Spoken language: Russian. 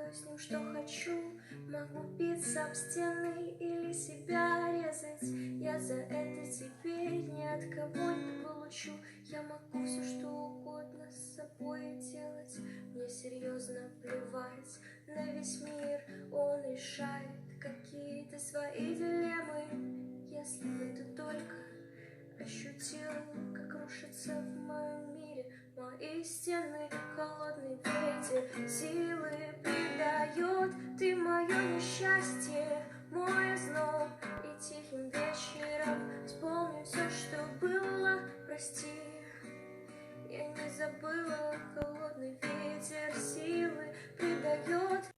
делаю с ним, что хочу. Могу биться об стены или себя резать. Я за это теперь ни от кого не получу. Я могу все что угодно с собой делать. Мне серьезно плевать на весь мир. Он решает какие-то свои дилеммы. Если бы ты только ощутил, как рушится в моем мире мои стены. Холодный ветер силы придает. Ты мое несчастье, мой